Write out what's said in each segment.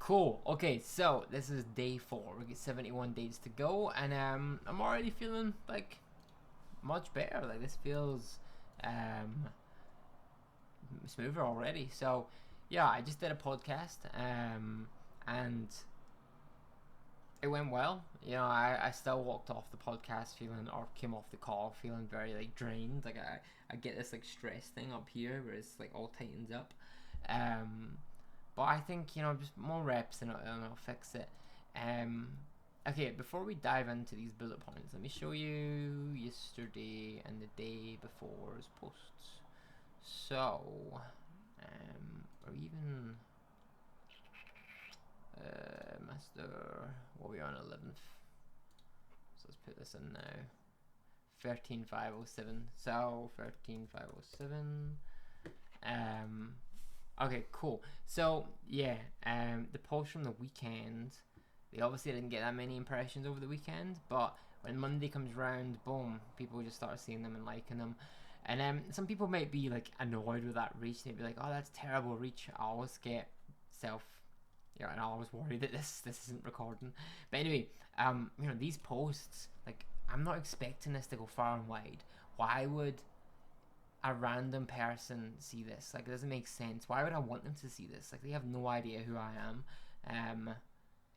Cool. Okay, so this is day 4. We get 71 days to go, and I'm already feeling like much better. Like this feels um smoother already. So yeah, I just did a podcast, and it went well. I still walked off the podcast feeling, or came off the call feeling very like drained. Like I get this like stress thing up here where it's like all tightens up. Um, but I think just more reps and I'll fix it. Um, okay, before we dive into these bullet points, let me show you yesterday and the day before's posts. So, or even master. What are we on 11th? So let's put this in now. 13507. So 13507. Okay, cool. So yeah, the post from the weekend, they obviously didn't get that many impressions over the weekend, but when Monday comes round, boom, people just start seeing them and liking them. And some people might be like annoyed with that reach. They'd be like, "Oh, that's terrible reach." I always get self, and I always worry that this isn't recording. But anyway, these posts, like, I'm not expecting this to go far and wide. Why would a random person see this? Like, it doesn't make sense. Why would I want them to see this? Like, they have no idea who I am.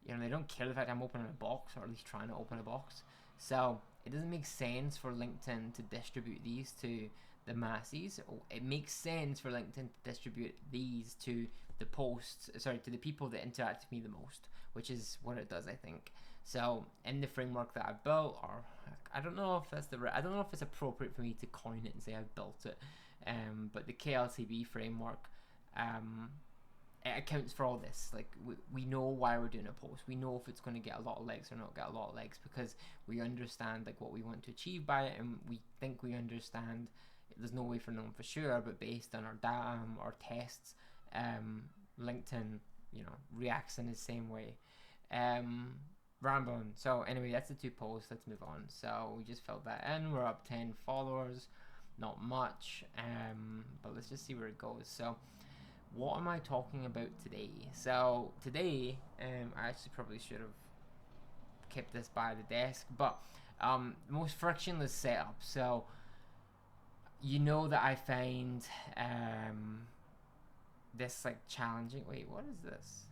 They don't care the fact I'm opening a box, or at least trying to open a box. So it doesn't make sense for LinkedIn to distribute these to the masses. It makes sense for LinkedIn to distribute these to to the people that interact with me the most, which is what it does, I think. So in the framework that I've built, or I don't know if I don't know if it's appropriate for me to coin it and say I've built it, but the KLTB framework, it accounts for all this. Like, we know why we're doing a post. We know if it's going to get a lot of likes or not get a lot of likes, because we understand like what we want to achieve by it, and we think we understand. There's no way for knowing for sure, but based on our data, our tests, LinkedIn, reacts in the same way. Rambling. So anyway, that's the 2 posts. Let's move on. So we just filled that in. We're up 10 followers. Not much, but let's just see where it goes. So what am I talking about today? So today, I actually probably should have kept this by the desk, but the most frictionless setup. So that I find this like challenging. Wait, what is this?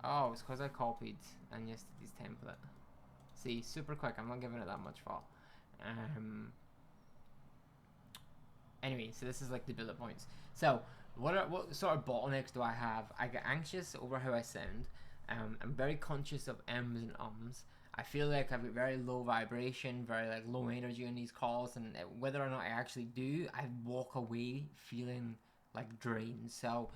Oh, it's because I copied and yesterday's template. See, super quick. I'm not giving it that much thought. Anyway, so this is like the bullet points. So what sort of bottlenecks do I have? I get anxious over how I sound. I'm very conscious of M's and ums. I feel like I've got very low vibration, very like low energy on these calls, and whether or not I actually do, I walk away feeling like drained. So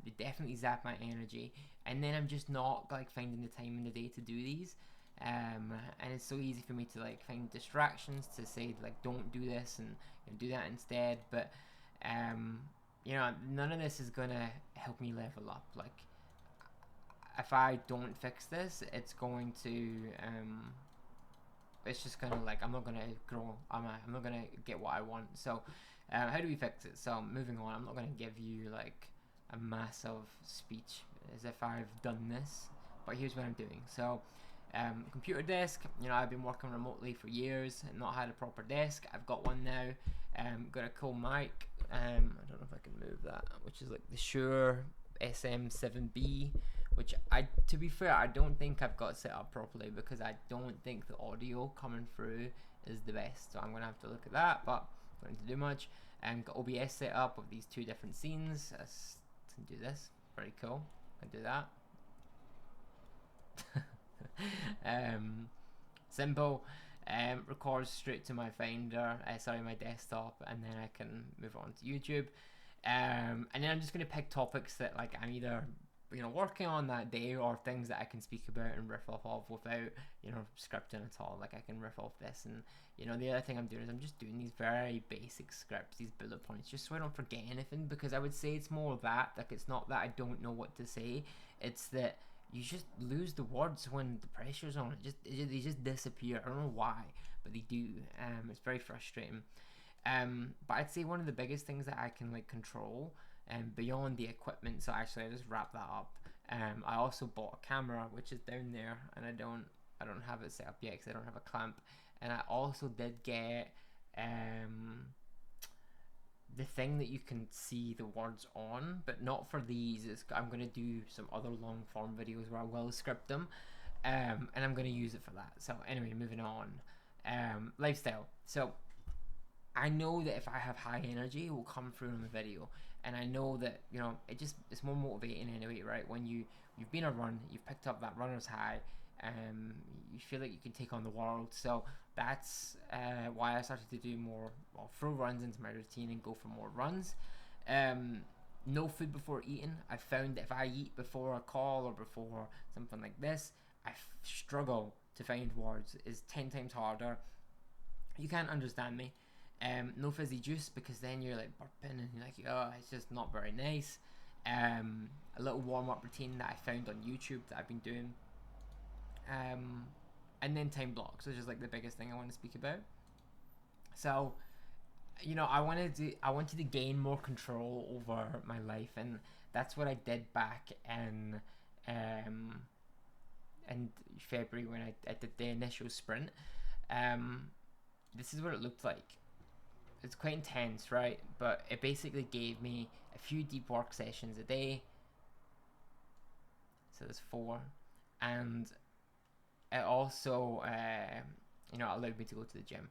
they definitely zap my energy, and then I'm just not like finding the time in the day to do these. And it's so easy for me to like find distractions to say like don't do this and do that instead. But none of this is gonna help me level up. Like, if I don't fix this, it's going to it's just gonna like I'm not gonna grow. I'm not gonna get what I want. So how do we fix it? So moving on, I'm not gonna give you like a massive speech as if I've done this, but here's what I'm doing. So computer desk, I've been working remotely for years and not had a proper desk. I've got one now. Got a cool mic. I don't know if I can move that, which is like the Shure SM7B, which to be fair, I don't think I've got set up properly, because I don't think the audio coming through is the best. So I'm gonna have to look at that, but don't need to do much. Got OBS set up with these 2 different scenes. Let's do this. Very cool. Can do that. Simple. Records straight to my Finder, my desktop, and then I can move on to YouTube. And then I'm just going to pick topics that like I'm either working on that day, or things that I can speak about and riff off of without scripting at all. Like, I can riff off this, and the other thing I'm doing is I'm just doing these very basic scripts, these bullet points, just so I don't forget anything, because I would say it's more that, like, it's not that I don't know what to say, it's that you just lose the words when the pressure's on. They just disappear. I don't know why, but they do. It's very frustrating. But I'd say one of the biggest things that I can like control, beyond the equipment. So actually, I just wrap that up. I also bought a camera, which is down there, and I don't have it set up yet because I don't have a clamp. And I also did get the thing that you can see the words on, but not for these. I'm going to do some other long form videos where I will script them, and I'm going to use it for that. So anyway, moving on. Lifestyle. So I know that if I have high energy, it will come through in the video, and I know that, you know, it's more motivating anyway, right? When you've been a run, you've picked up that runner's high, you feel like you can take on the world. So that's why I started to do more, well, throw runs into my routine and go for more runs. No food before eating. I found that if I eat before a call or before something like this, I struggle to find words. It's 10 times harder. You can't understand me. No fizzy juice, because then you're like burping and you're like, oh, it's just not very nice. A little warm-up routine that I found on YouTube that I've been doing. And then time blocks, which is like the biggest thing I want to speak about. So, you know, I wanted to gain more control over my life, and that's what I did back in February when I did the initial sprint. This is what it looked like. It's quite intense, right? But it basically gave me a few deep work sessions a day. So there's 4, and it also you know, allowed me to go to the gym.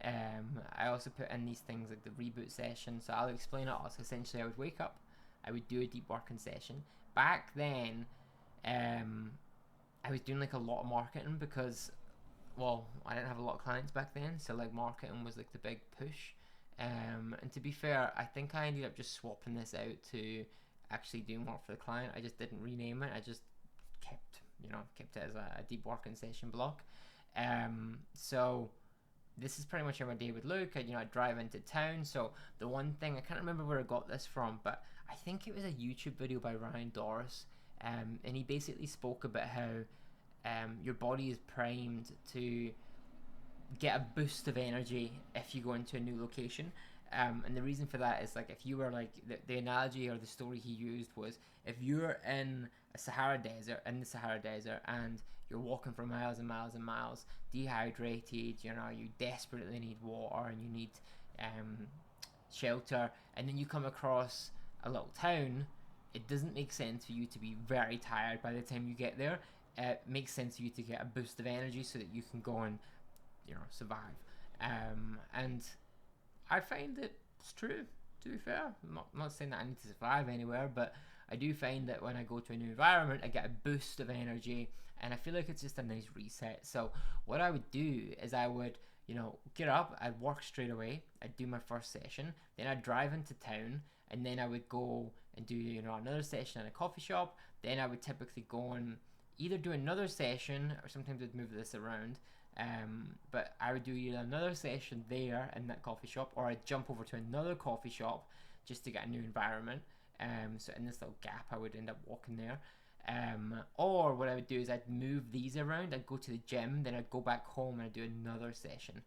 I also put in these things like the reboot session, so I'll explain it all. So essentially I would wake up, I would do a deep working session. Back then I was doing like a lot of marketing because, well, I didn't have a lot of clients back then, so like marketing was like the big push. And to be fair, I think I ended up just swapping this out to actually doing work for the client. I just didn't rename it. I just kept it as a deep working session block. So this is pretty much how my day would look. I'd drive into town. So the one thing, I can't remember where I got this from, but I think it was a YouTube video by Ryan Doris, and he basically spoke about how your body is primed to get a boost of energy if you go into a new location. And the reason for that is, like, if you were like, the analogy or the story he used was, if you're in the Sahara Desert, and you're walking for miles and miles and miles, dehydrated, you desperately need water and you need shelter, and then you come across a little town, it doesn't make sense for you to be very tired by the time you get there. It makes sense for you to get a boost of energy so that you can go and survive. And I find that it's true, to be fair. I'm not saying that I need to survive anywhere, but I do find that when I go to a new environment, I get a boost of energy, and I feel like it's just a nice reset. So what I would do is I would, get up, I'd work straight away, I'd do my first session, then I'd drive into town, and then I would go and do, another session in a coffee shop. Then I would typically go and either do another session, or sometimes I'd move this around, but I would do either another session there in that coffee shop, or I'd jump over to another coffee shop just to get a new environment. So in this little gap, I would end up walking there. Or what I would do is I'd move these around. I'd go to the gym, then I'd go back home and I'd do another session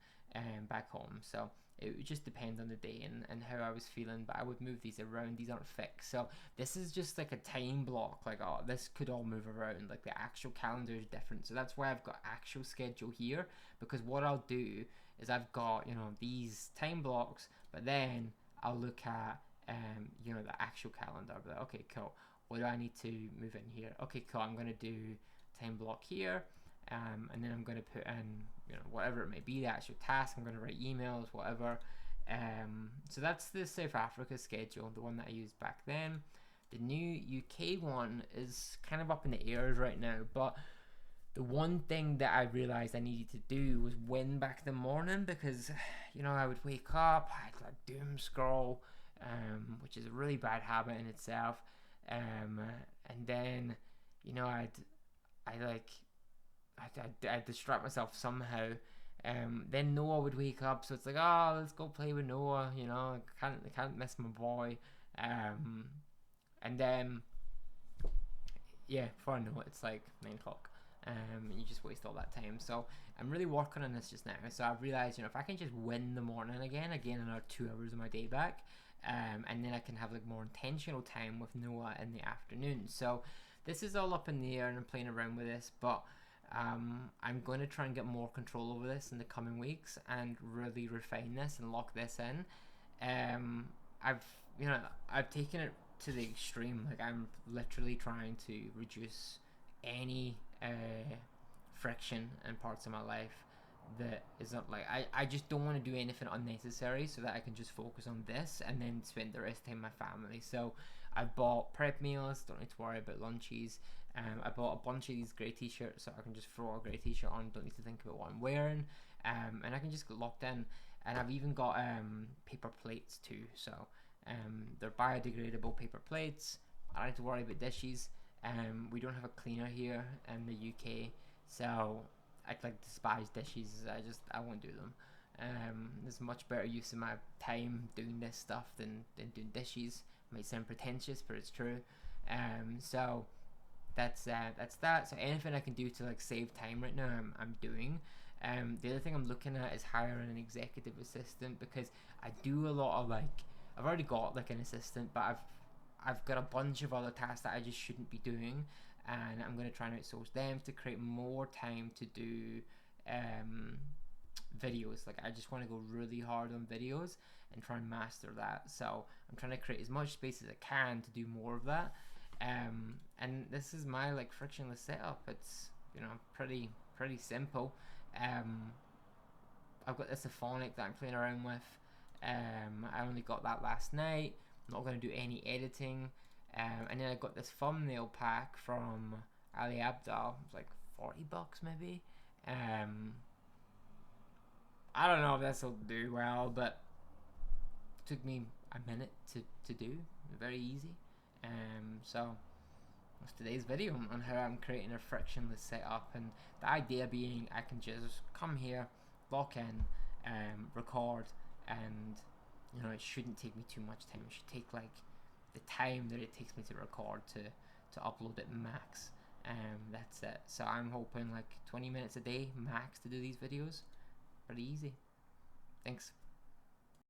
back home. So it would just depend on the day and how I was feeling, but I would move these around. These aren't fixed. So this is just like a time block. Like, oh, this could all move around. Like, the actual calendar is different. So that's why I've got actual schedule here, because what I'll do is I've got, these time blocks, but then I'll look at, the actual calendar. I'll be like, okay, cool. What do I need to move in here? Okay, cool. I'm going to do time block here. And then I'm going to put in, whatever it may be, the actual task. I'm going to write emails, whatever. So that's the South Africa schedule, the one that I used back then. The new UK one is kind of up in the air right now, but the one thing that I realized I needed to do was win back in the morning, because, I would wake up, I'd like doom scroll, which is a really bad habit in itself. And then, I'd distract myself somehow. Then Noah would wake up, so it's like, oh, let's go play with Noah. I can't miss my boy. And then, yeah, before I know it, it's like 9 o'clock. You just waste all that time. So I'm really working on this just now. So I've realized, if I can just win the morning again another 2 hours of my day back, and then I can have like more intentional time with Noah in the afternoon. So this is all up in the air and I'm playing around with this, but I'm going to try and get more control over this in the coming weeks and really refine this and lock this in. I've I've taken it to the extreme. Like, I'm literally trying to reduce any friction in parts of my life that is not like, I just don't want to do anything unnecessary so that I can just focus on this and then spend the rest of the time with my family. So I bought prep meals, don't need to worry about lunches. I bought a bunch of these grey t-shirts so I can just throw a grey t-shirt on, don't need to think about what I'm wearing, and I can just get locked in. And I've even got paper plates too, so they're biodegradable paper plates. I don't have to worry about dishes. We don't have a cleaner here in the UK, so I like despise dishes. I won't do them. There's much better use of my time doing this stuff than doing dishes. Might sound pretentious, but it's true. So that's that. So anything I can do to like save time right now, I'm doing. The other thing I'm looking at is hiring an executive assistant, because I do a lot of like, I've already got like an assistant, but I've got a bunch of other tasks that I just shouldn't be doing, and I'm going to try and outsource them to create more time to do videos. Like, I just want to go really hard on videos and try and master that. So I'm trying to create as much space as I can to do more of that. And this is my like frictionless setup. It's pretty simple. I've got this Aphonic that I'm playing around with. I only got that last night. I'm not going to do any editing. And then I got this thumbnail pack from Ali Abdaal. It was like $40 maybe. I don't know if this will do well, but it took me a minute to do. Very easy. So that's today's video on how I'm creating a frictionless setup, and the idea being I can just come here, lock in, record, and it shouldn't take me too much time. It should take like the time that it takes me to record to upload it max. That's it. So I'm hoping like 20 minutes a day max to do these videos. Pretty easy. Thanks.